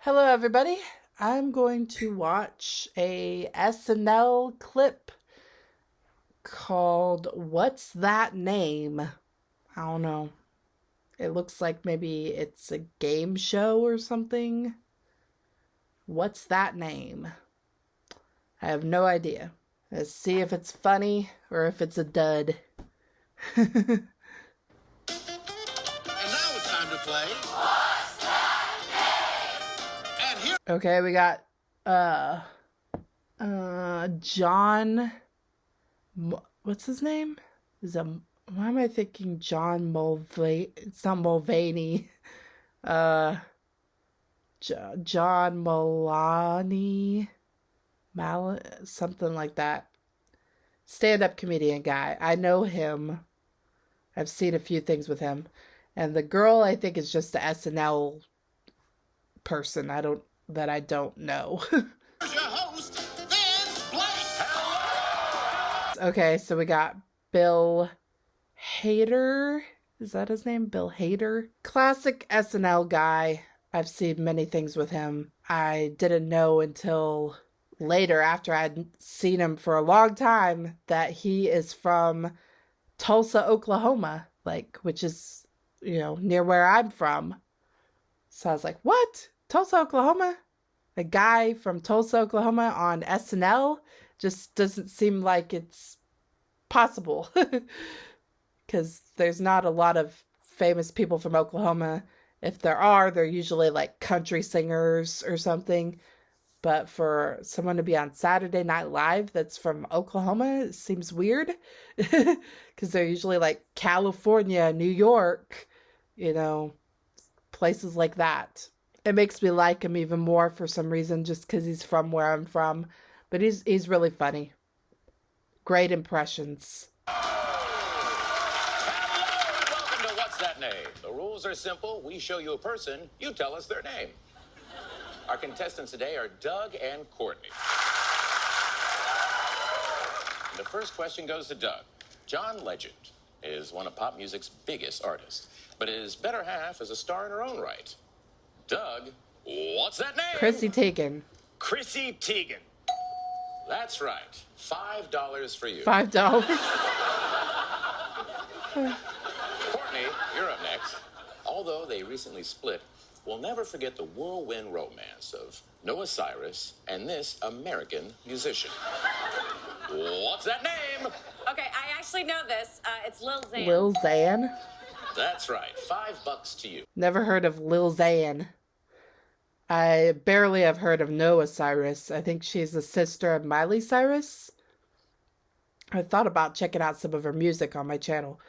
Hello, everybody. I'm going to watch a SNL clip called What's That Name? I don't know. It looks like maybe it's a game show or something. What's that name? I have no idea. Let's see if it's funny or if it's a dud. And now it's time to play. What's that name? And here. Okay, we got John. What's his name? Why am I thinking John Mulvaney? It's not Mulvaney. John Mulaney. Something like that. Stand-up comedian guy. I know him. I've seen a few things with him. And the girl, I think, is just the SNL person. I don't know. Here's your host, Vince Blake. Okay, so we got Bill Hader. Is that his name? Bill Hader? Classic SNL guy. I've seen many things with him. I didn't know until later, after I'd seen him for a long time, that he is from Tulsa, Oklahoma, which is, near where I'm from. So I was like, what? Tulsa, Oklahoma? A guy from Tulsa, Oklahoma on SNL? Just doesn't seem like it's possible. Because there's not a lot of famous people from Oklahoma. If there are, they're usually like country singers or something. But for someone to be on Saturday Night Live that's from Oklahoma, it seems weird. Because they're usually like California, New York, places like that. It makes me like him even more for some reason, just because he's from where I'm from. But he's really funny. Great impressions. Welcome to What's That Name? The rules are simple. We show you a person, you tell us their name. Our contestants today are Doug and Courtney. The first question goes to Doug. John Legend is one of pop music's biggest artists, but his better half is a star in her own right. Doug, what's that name? Chrissy Teigen. Chrissy Teigen. That's right. $5 for you. $5. Courtney, you're up next. Although they recently split, we'll never forget the whirlwind romance of Noah Cyrus and this American musician. What's that name? Okay, I actually know this. It's Lil Xan. Lil Xan? That's right. $5 to you. Never heard of Lil Xan. I barely have heard of Noah Cyrus. I think she's the sister of Miley Cyrus. I thought about checking out some of her music on my channel.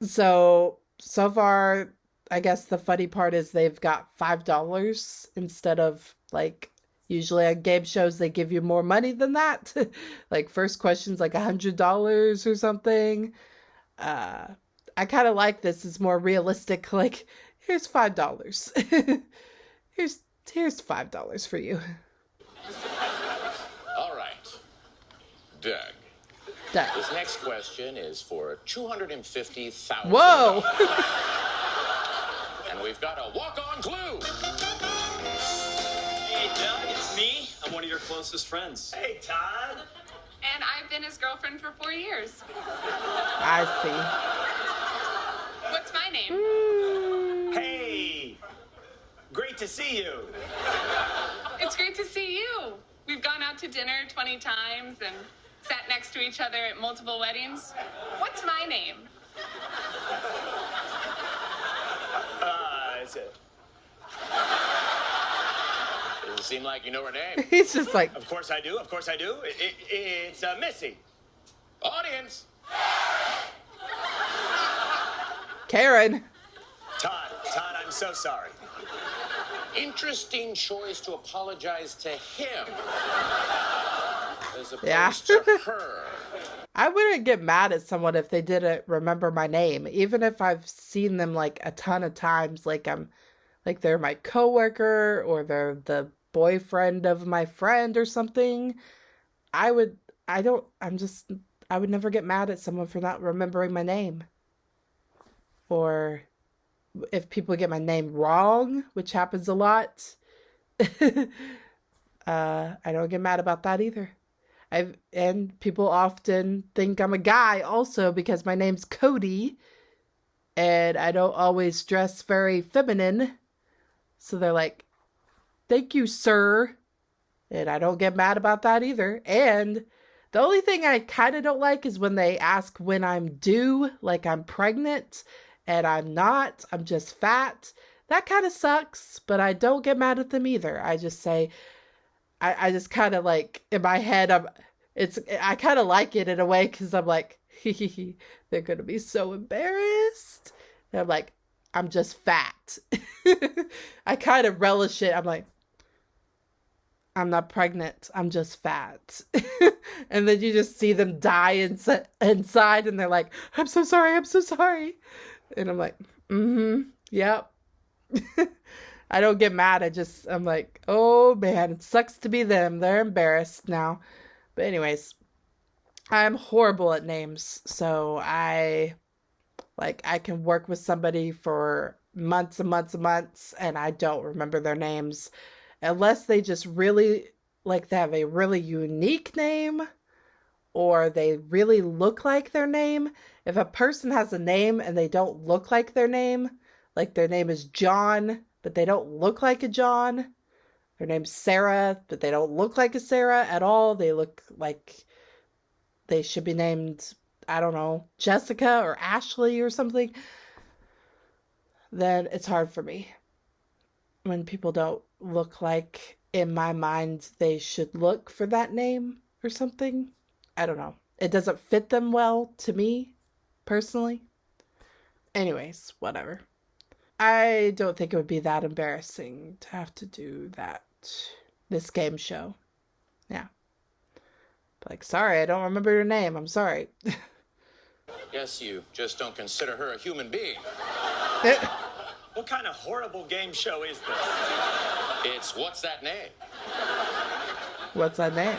So far, I guess the funny part is they've got $5 instead of, usually on game shows they give you more money than that. First question's $100 or something. I kind of like this. It's more realistic. Here's $5. Here's $5 for you. All right. Doug. This next question is for $250,000. Whoa! And we've got a walk-on clue. Hey, Doug, it's me. I'm one of your closest friends. Hey, Todd. And I've been his girlfriend for 4 years. I What's my name? see. Hey, great to see you. It's great to see you. We've gone out to dinner 20 times and sat next to each other at multiple weddings. What's my name? That's it. Doesn't seem like you know her name. He's just like, Of course I do. It's Missy. Audience. Karen. Todd, I'm so sorry. Interesting choice to apologize to him as opposed Yeah. to her. I wouldn't get mad at someone if they didn't remember my name, even if I've seen them a ton of times, they're my coworker or they're the boyfriend of my friend or something. I would never get mad at someone for not remembering my name. Or if people get my name wrong, which happens a lot, I don't get mad about that either. And people often think I'm a guy also because my name's Cody and I don't always dress very feminine. So they're like, "Thank you, sir." And I don't get mad about that either. And the only thing I kind of don't like is when they ask when I'm due, like I'm pregnant, and I'm not. I'm just fat. That kind of sucks, but I don't get mad at them either. I just say, I just kind of like, in my head, I kind of like it in a way because I'm like, they're going to be so embarrassed. And I'm like, I'm just fat. I kind of relish it. I'm like, I'm not pregnant. I'm just fat. And then you just see them die inside and they're like, I'm so sorry. I'm so sorry. And I'm like, yep. I don't get mad. I'm like, oh man, it sucks to be them. They're embarrassed now. But anyways, I'm horrible at names. So I can work with somebody for months and months and months and I don't remember their names unless they just really they have a really unique name or they really look like their name. If a person has a name and they don't look like their name, like their name is John, but they don't look like a John. Their name's Sarah, but they don't look like a Sarah at all. They look like they should be named, I don't know, Jessica or Ashley or something. Then it's hard for me when people don't look like, in my mind, they should look for that name or something. I don't know. It doesn't fit them well to me, personally. Anyways, whatever. I don't think it would be that embarrassing to have to do this game show. Yeah. Like, sorry, I don't remember your name. I'm sorry. Guess you just don't consider her a human being. What kind of horrible game show is this? It's What's That Name? What's that name?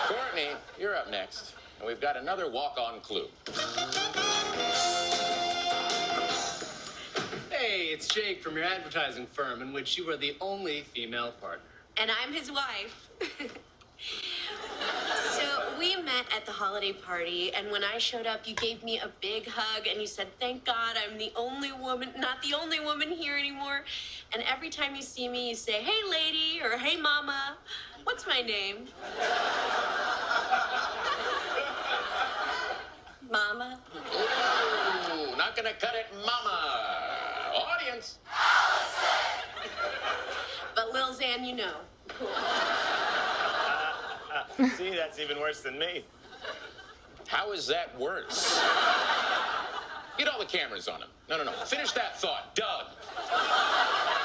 Courtney, you're up next. And we've got another walk-on clue. Hey, it's Jake from your advertising firm in which you are the only female partner. And I'm his wife. So we met at the holiday party, and when I showed up, you gave me a big hug, and you said, "Thank God I'm the only woman, not the only woman here anymore." And every time you see me, you say, "Hey, lady," or "Hey, mama." What's my name? Mama? Ooh, not gonna cut it, mama. Audience. But Lil Xan, you know. See, that's even worse than me. How is that worse? Get all the cameras on him. No. Finish that thought, Doug.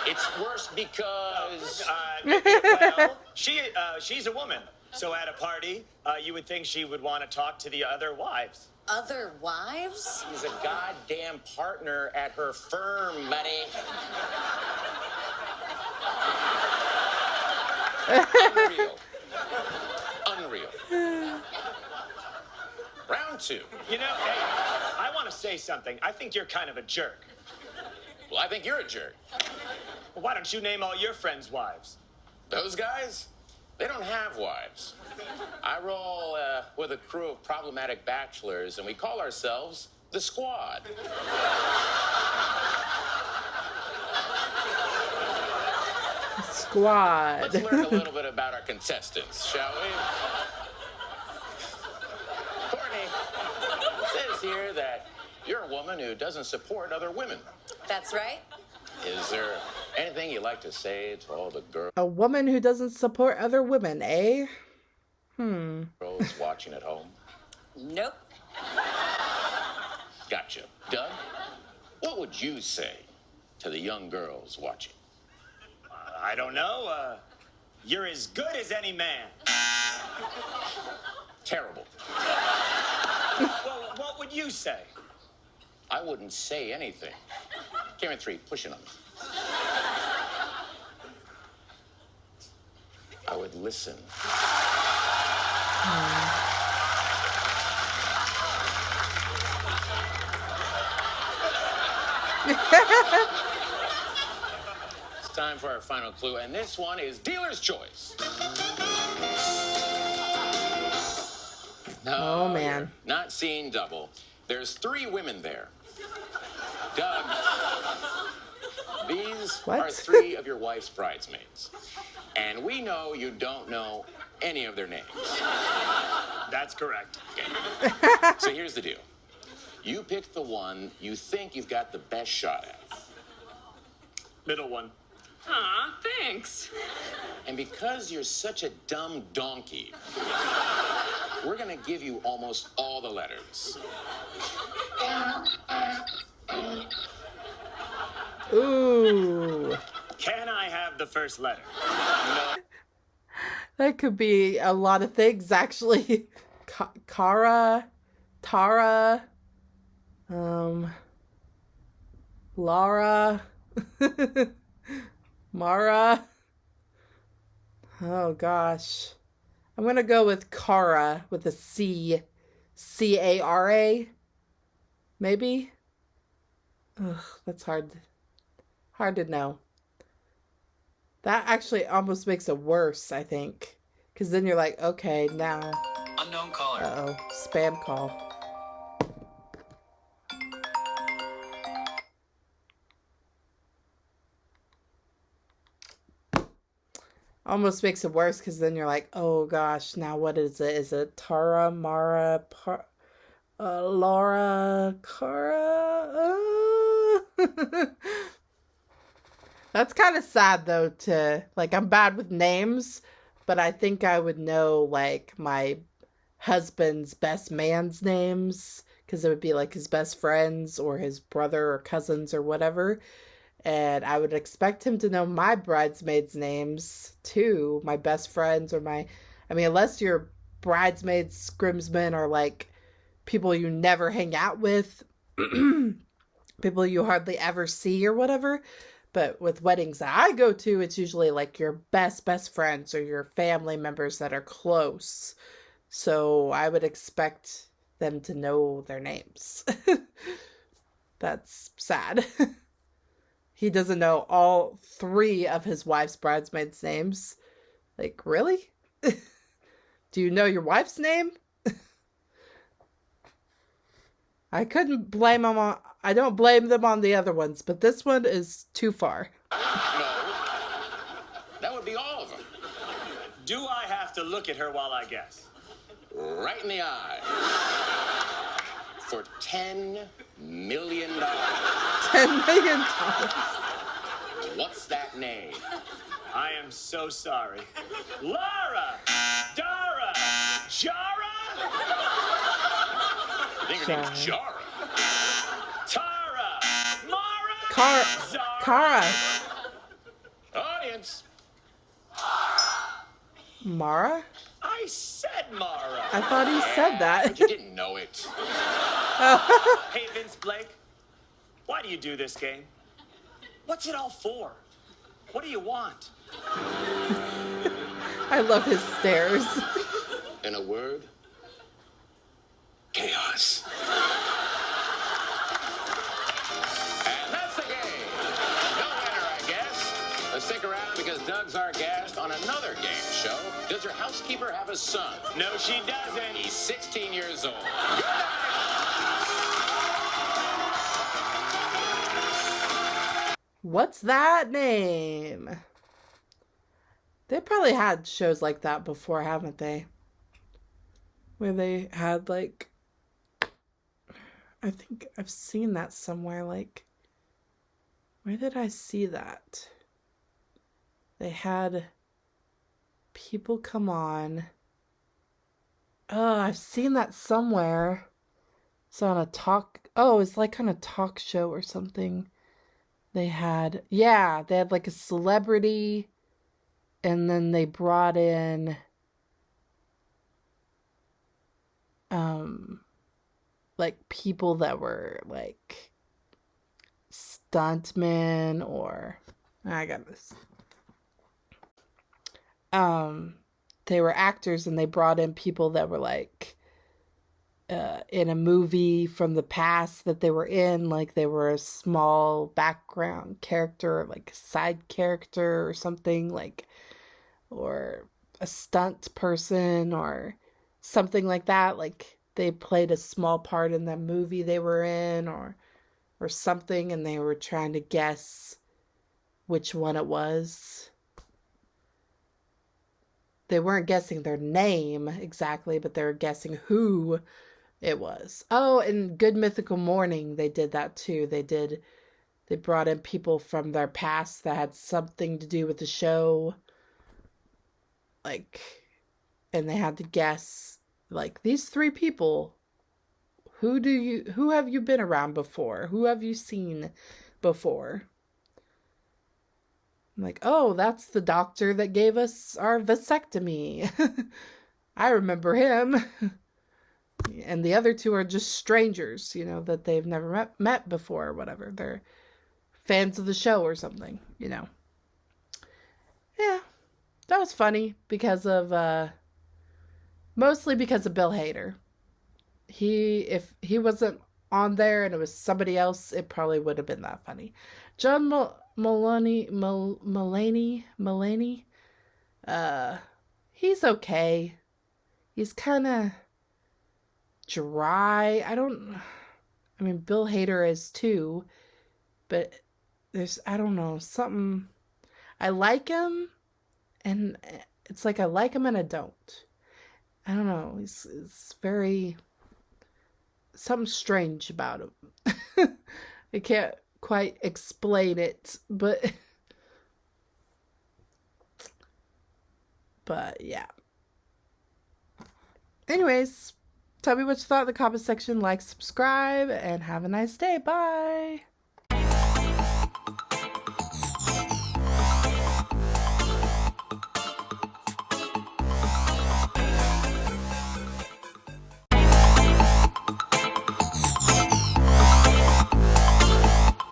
It's worse because... Well, she's a woman. So at a party, you would think she would want to talk to the other wives. Other wives? He's a goddamn partner at her firm, buddy. Unreal. Round two. You know, hey, I want to say something. I think you're kind of a jerk. Well, I think you're a jerk. Well, why don't you name all your friends' wives? Those guys, they don't have wives. I roll with a crew of problematic bachelors, and we call ourselves the Squad. Squad. Let's learn a little bit about our contestants, shall we? Courtney, it says here that you're a woman who doesn't support other women. That's right. Is there anything you'd like to say to all the A woman who doesn't support other women, eh? girls watching at home? Nope. Gotcha. Doug, what would you say to the young girls watching? I don't know. You're as good as any man. Terrible. Well, what would you say? I wouldn't say anything. Camera 3, push it on me. I would listen. time for our final clue, and this one is dealer's choice. No, Oh, man. you're not seeing double. There's 3 women there. Doug, these What? are 3 of your wife's bridesmaids. And we know you don't know any of their names. That's correct. Okay. So here's the deal. You pick the one you think you've got the best shot at. Middle one. Aw, thanks. And because you're such a dumb donkey, we're gonna give you almost all the letters. Ooh. Can I have the first letter? No. That could be a lot of things, actually. Kara, Tara, Laura, Mara. Oh, gosh. I'm going to go with Kara with a C. C-A-R-A. Maybe? Ugh, that's hard to know. That actually almost makes it worse, I think. Because then you're like, okay, now. Unknown caller. Uh-oh, spam call. Almost makes it worse because then you're like, oh gosh, now what is it? Is it Tara, Mara, Laura, Cara? That's kind of sad though like, I'm bad with names, but I think I would know like my husband's best man's names because it would be like his best friends or his brother or cousins or whatever. And I would expect him to know my bridesmaids' names too, my best friends or unless your bridesmaids, groomsmen are like people you never hang out with, people you hardly ever see or whatever. But with weddings that I go to, it's usually like your best friends or your family members that are close. So I would expect them to know their names. That's sad. He doesn't know all 3 of his wife's bridesmaids' names. Like, really? Do you know your wife's name? I couldn't blame him on... I don't blame them on the other ones, but this one is too far. No. That would be all of them. Do I have to look at her while I guess? Right in the eye. For $10 million. $10 million. What's that name? I am so sorry. Lara! Dara! Jara! I think her name's Jara. Tara! Mara! Zara! Cara. Audience. Mara? I said Mara. I thought he said that. But you didn't know it. Hey, Vince Blake. Why do you do this game? What's it all for? What do you want? I love his stares. In a word, chaos. And that's the game. No winner, I guess. Let's stick around because Doug's our guest on another game show. Does your housekeeper have a son? No, she doesn't. He's 16 years old. What's that name? They probably had shows like that before, haven't they? Where they had like... I think I've seen that somewhere, like... Where did I see that? They had people come on. Oh, I've seen that somewhere. It's on a talk... Oh, it's like on a talk show or something. They had like a celebrity, and then they brought in like people that were like stuntmen or I got this. They were actors and they brought in people that were like in a movie from the past that they were in, like they were a small background character, like a side character or something, like, or a stunt person or something like that, like they played a small part in the movie they were in, or something, and they were trying to guess which one it was. They weren't guessing their name exactly, but they were guessing who it was. Oh, and Good Mythical Morning, they did that too. They brought in people from their past that had something to do with the show. Like, and they had to guess, like, these three people, who have you been around before? Who have you seen before? I'm like, oh, that's the doctor that gave us our vasectomy. I remember him. And the other two are just strangers, you know, that they've never met before or whatever. They're fans of the show or something, you know. Yeah, that was funny because of, mostly because of Bill Hader. If he wasn't on there and it was somebody else, it probably would have been that funny. John Mulaney, he's okay. He's kind of dry. I mean, Bill Hader is too, but I don't know, something, I like him, and it's like I like him and I don't. I don't know, it's very, something strange about him. I can't quite explain it, but yeah. Anyways, tell me what you thought in the comment section, like, subscribe, and have a nice day. Bye!